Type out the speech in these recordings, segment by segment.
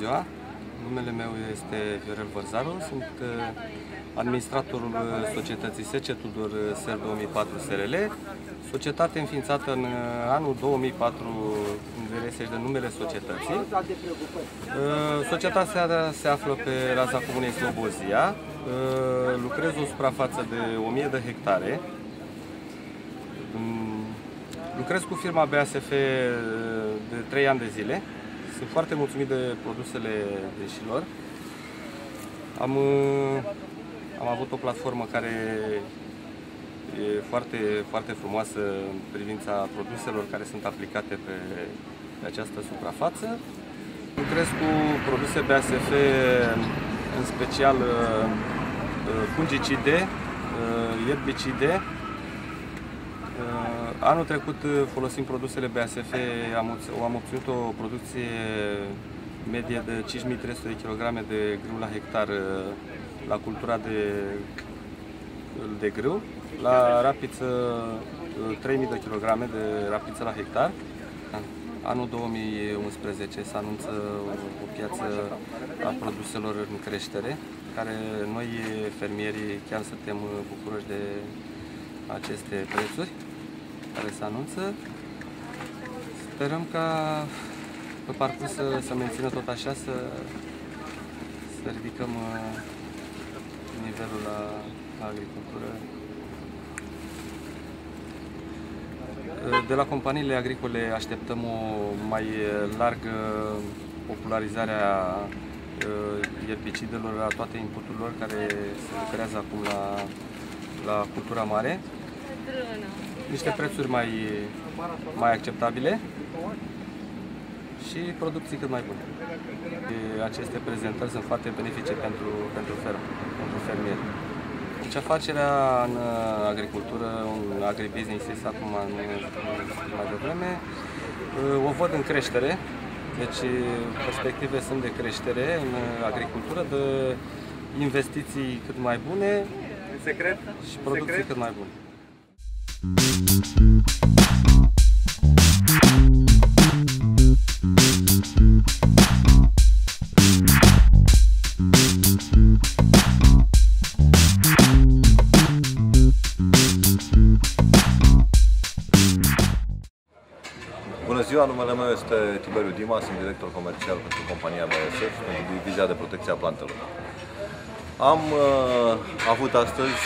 ziua! Numele meu este Viorel Vărzaru, sunt administratorul societății SC Tudor Ser 2004 SRL, societate înființată în anul 2004 în VRS de numele societății. Societatea se află pe raza comunei Slobozia, lucrez o suprafață de 1000 de hectare. Lucrez cu firma BASF de 3 ani de zile. Sunt foarte mulțumit de produsele deșilor. Am avut o platformă care e foarte frumoasă în privința produselor care sunt aplicate pe această suprafață. Lucrez cu produse BASF, în special fungicide, erbicide. Anul trecut, folosind produsele BASF, am obținut o producție medie de 5300 kg de grâu la hectar la cultura de grâu, la rapiță 3000 de kg de rapiță la hectar. Anul 2011 se anunță o piață a produselor în creștere, care noi fermierii chiar suntem bucuroși de aceste prețuri care se anunță. Sperăm ca pe parcurs să mențină tot așa, să ridicăm nivelul la agricultură. De la companiile agricole așteptăm o mai largă popularizare a erbicidelor, a toate inputurilor care se lucrează acum la cultura mare. Niște prețuri mai acceptabile. și producții cât mai bune. Aceste prezentări sunt foarte benefice pentru fermă, pentru fermieri. Deci afacerea în agricultură, un agribusiness, acum mai devreme, o văd în creștere, deci perspective sunt de creștere în agricultură, de investiții cât mai bune și producții cât mai bune. Bună ziua, numele meu este Tiberiu Dima, sunt director comercial pentru compania BASF, pentru divizia de protecție a plantelor. Am avut astăzi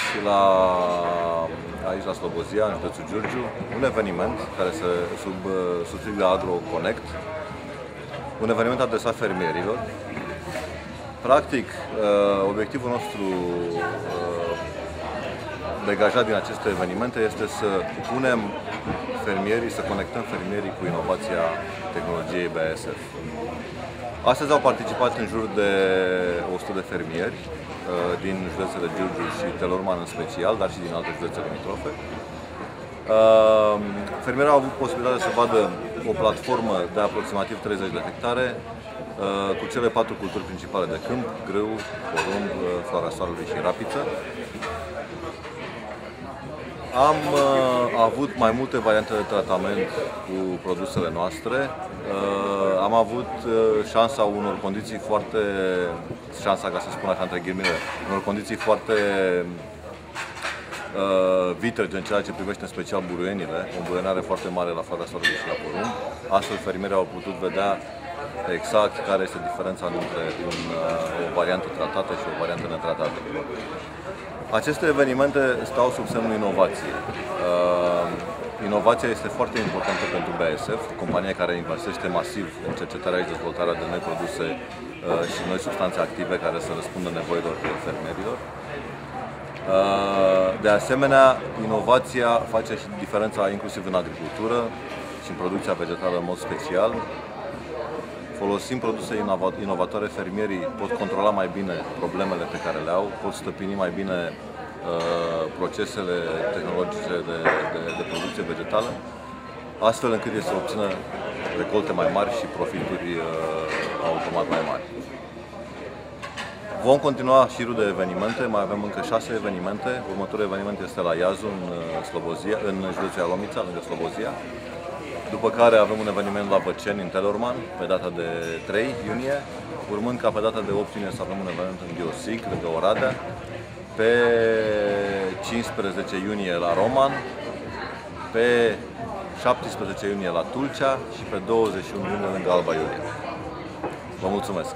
aici la Slobozia, în județul Giurgiu, un eveniment care se sub sigla AgroConnect, un eveniment adresat fermierilor. Practic, obiectivul nostru degajat din aceste evenimente este să punem fermierii, să conectăm fermierii cu inovația tehnologiei BASF. Astăzi au participat în jur de 100 de fermieri din județele Giurgiu și Telorman în special, dar și din alte județe limitrofe. Fermierii au avut posibilitatea să vadă o platformă de aproximativ 30 de hectare cu cele 4 culturi principale de câmp: grâu, porumb, floarea soarelui și rapiță. Am avut mai multe variante de tratament cu produsele noastre. Am avut șansa unor condiții foarte, ca să spun așa între ghilimele, unor condiții foarte vitrege în ceea ce privește în special buruienile, o buruienare foarte mare la floarea soarelui și la porumb. Astfel fermierii au putut vedea exact care este diferența între o variantă tratată și o variantă netratată. Aceste evenimente stau sub semnul inovației. Inovația este foarte importantă pentru BASF, compania care investește masiv în cercetarea și dezvoltarea de noi produse și noi substanțe active care să răspundă nevoilor fermierilor. De asemenea, inovația face și diferența inclusiv în agricultură și în producția vegetală în mod special. Folosind produse inovatoare, fermierii pot controla mai bine problemele pe care le au, pot stăpâni mai bine procesele tehnologice de producție vegetală, astfel încât să obțină recolte mai mari și profituri automat mai mari. Vom continua șirul de evenimente, mai avem încă 6 evenimente. Următorul eveniment este la Iazu, în județul Ialomița, lângă Slobozia. După care avem un eveniment la Văceni, în Telorman, pe data de 3 iunie, urmând ca pe data de 8 iunie să avem un eveniment în Biosig, lângă Oradea, pe 15 iunie la Roman, pe 17 iunie la Tulcea și pe 21 iunie lângă Alba Iulia. Vă mulțumesc!